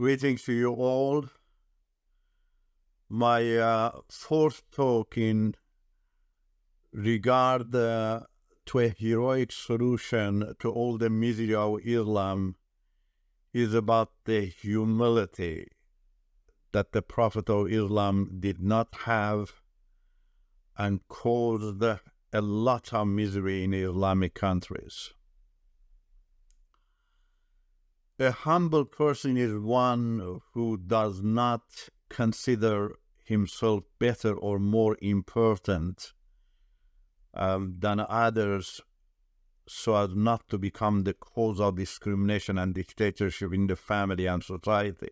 Greetings to you all. My fourth talk in regard to a heroic solution to all the misery of Islam is about the humility that the Prophet of Islam did not have and caused a lot of misery in Islamic countries. A humble person is one who does not consider himself better or more important than others, so as not to become the cause of discrimination and dictatorship in the family and society.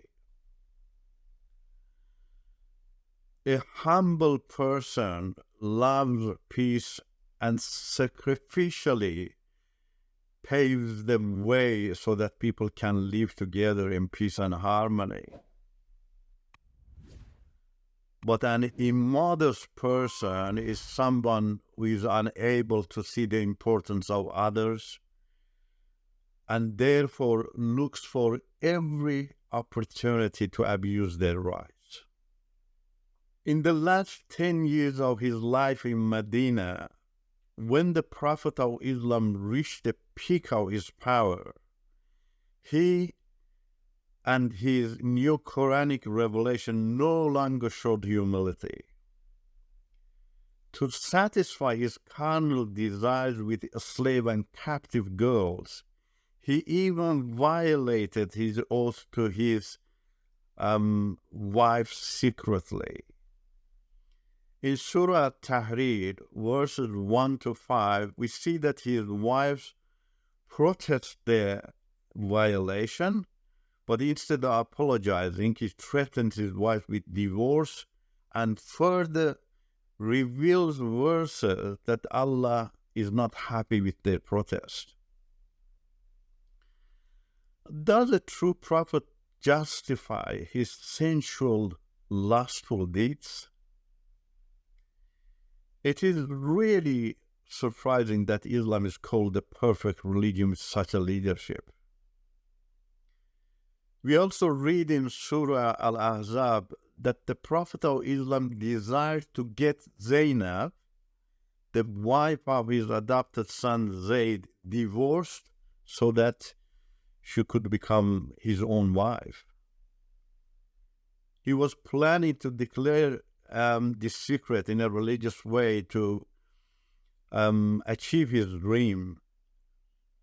A humble person loves peace and sacrificially paves the way so that people can live together in peace and harmony. But an immodest person is someone who is unable to see the importance of others and therefore looks for every opportunity to abuse their rights. In the last 10 years of his life in Medina, when the Prophet of Islam reached the peak of his power, he and his new Quranic revelation no longer showed humility. To satisfy his carnal desires with slave and captive girls, he even violated his oath to his wife secretly. In Surah Tahrir, verses 1 to 5, we see that his wives protest the violation, but instead of apologizing, he threatens his wife with divorce and further reveals verses that Allah is not happy with their protest. Does a true prophet justify his sensual, lustful deeds? It is really surprising that Islam is called the perfect religion with such a leadership. We also read in Surah Al-Ahzab that the Prophet of Islam desired to get Zainab, the wife of his adopted son Zayd, divorced so that she could become his own wife. He was planning to declare this secret in a religious way to achieve his dream.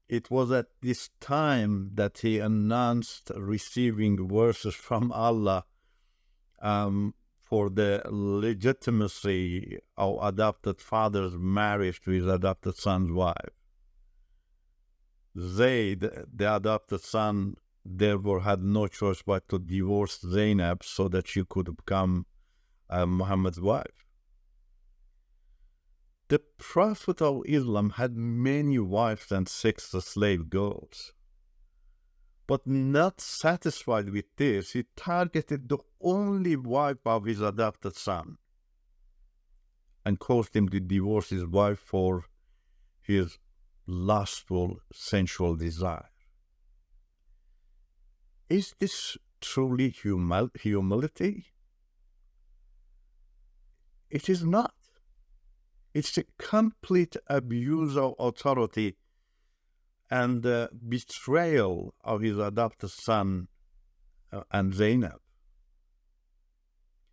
It was at this time that he announced receiving verses from Allah for the legitimacy of adopted father's marriage to his adopted son's wife. Zayd, the adopted son, therefore had no choice but to divorce Zainab so that she could become Muhammad's wife. The Prophet of Islam had many wives and 6 slave girls. But not satisfied with this, he targeted the only wife of his adopted son and caused him to divorce his wife for his lustful, sensual desire. Is this truly humility? It is not. It's a complete abuse of authority and betrayal of his adopted son and Zainab.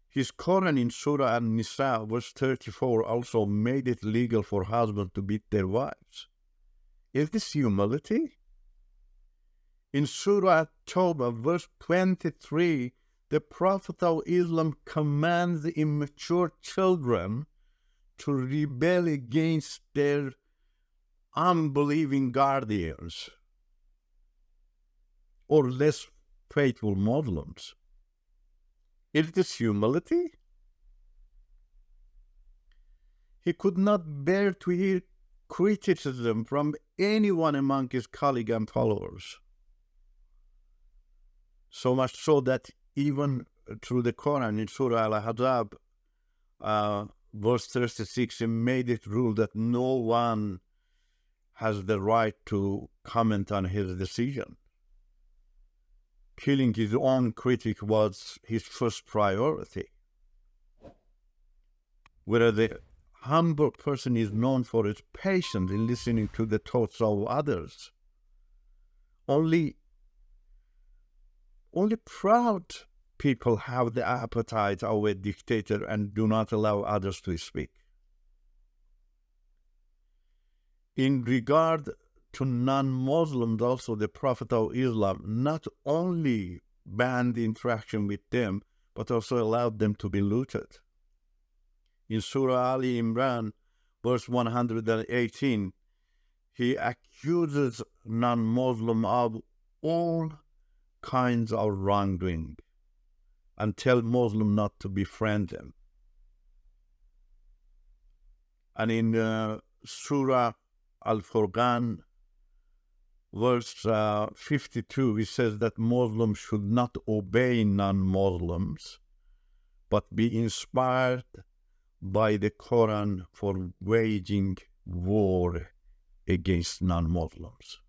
His Quran in Surah An-Nisa, verse 34, also made it legal for husbands to beat their wives. Is this humility? In Surah At-Tawbah, verse 23, the Prophet of Islam commands immature children to rebel against their unbelieving guardians or less faithful Muslims. Is this humility? He could not bear to hear criticism from anyone among his colleagues and followers. So much so that even through the Quran in Surah Al-Ahzab, verse 36, he made it rule that no one has the right to comment on his decision. killing his own critic was his first priority. Whereas the humble person is known for his patience in listening to the thoughts of others. Only proud people have the appetite of a dictator and do not allow others to speak. In regard to non-Muslims, also the Prophet of Islam not only banned interaction with them, but also allowed them to be looted. In Surah Ali Imran, verse 118, he accuses non-Muslim of all kinds of wrongdoing and tell Muslim not to befriend them. And in Surah Al-Furqan, verse 52, it says that Muslims should not obey non-Muslims, but be inspired by the Quran for waging war against non-Muslims.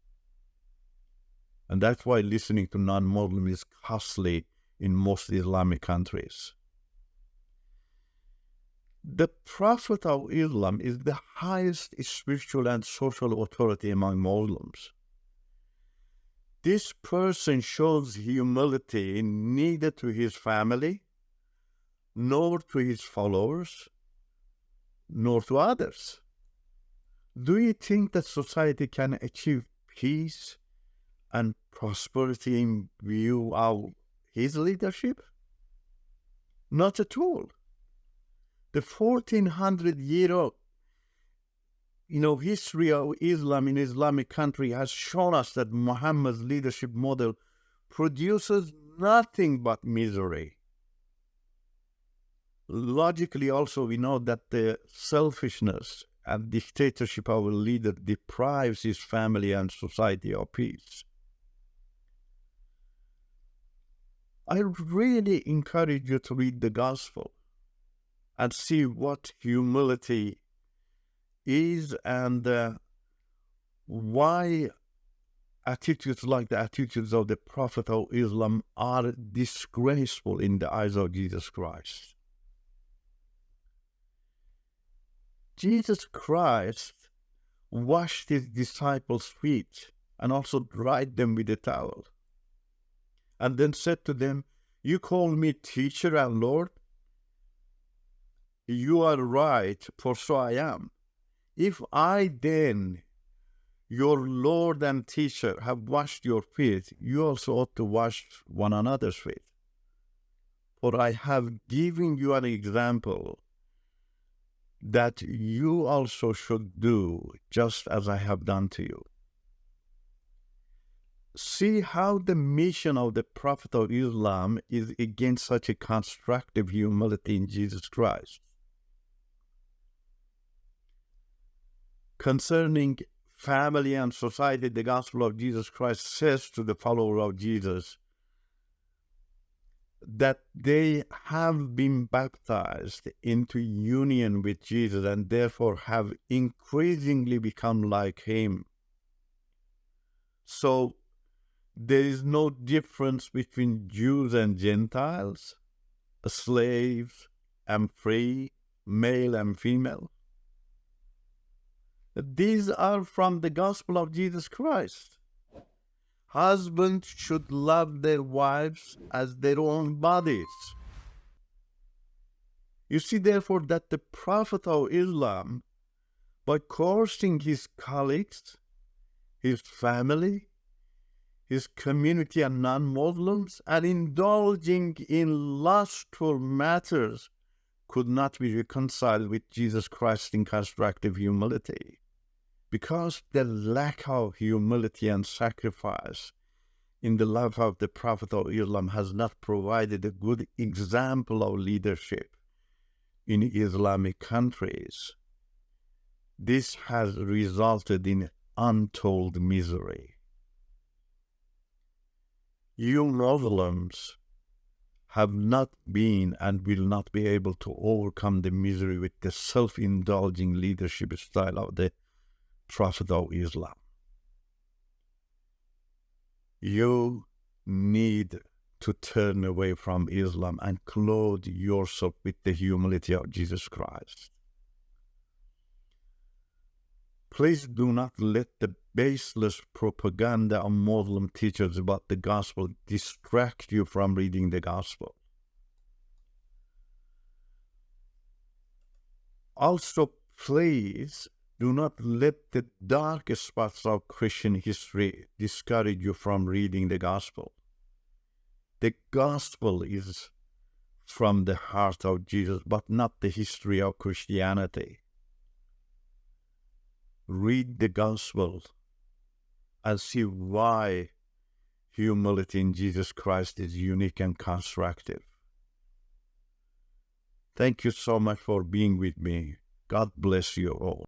And that's why listening to non-Muslims is costly in most Islamic countries. The Prophet of Islam is the highest spiritual and social authority among Muslims. This person shows humility neither to his family, nor to his followers, nor to others. Do you think that society can achieve peace and prosperity in view of his leadership? Not at all. The 1400-year history of Islam in Islamic country has shown us that Muhammad's leadership model produces nothing but misery. Logically, also, we know that the selfishness and dictatorship of a leader deprives his family and society of peace. I really encourage you to read the Gospel and see what humility is and why attitudes like the attitudes of the Prophet of Islam are disgraceful in the eyes of Jesus Christ. Jesus Christ washed his disciples' feet and also dried them with a towel, and then said to them, "You call me teacher and Lord? You are right, for so I am. If I then, your Lord and teacher, have washed your feet, you also ought to wash one another's feet. For I have given you an example that you also should do just as I have done to you." See how the mission of the Prophet of Islam is against such a constructive humility in Jesus Christ. Concerning family and society, the Gospel of Jesus Christ says to the follower of Jesus that they have been baptized into union with Jesus and therefore have increasingly become like him. So there is no difference between Jews and Gentiles, slaves and free, male and female. These are from the Gospel of Jesus Christ. Husbands should love their wives as their own bodies. You see, therefore, that the Prophet of Islam, by coercing his colleagues, his family, his community and non-Muslims, and indulging in lustful matters, could not be reconciled with Jesus Christ in constructive humility. Because the lack of humility and sacrifice in the life of the Prophet of Islam has not provided a good example of leadership in Islamic countries, this has resulted in untold misery. You Muslims have not been and will not be able to overcome the misery with the self-indulging leadership style of the Prophet of Islam. You need to turn away from Islam and clothe yourself with the humility of Jesus Christ. Please do not let the baseless propaganda of Muslim teachers about the gospel distract you from reading the gospel. Also, please do not let the dark spots of Christian history discourage you from reading the gospel. The gospel is from the heart of Jesus, but not the history of Christianity. Read the gospel and see why humility in Jesus Christ is unique and constructive. Thank you so much for being with me. God bless you all.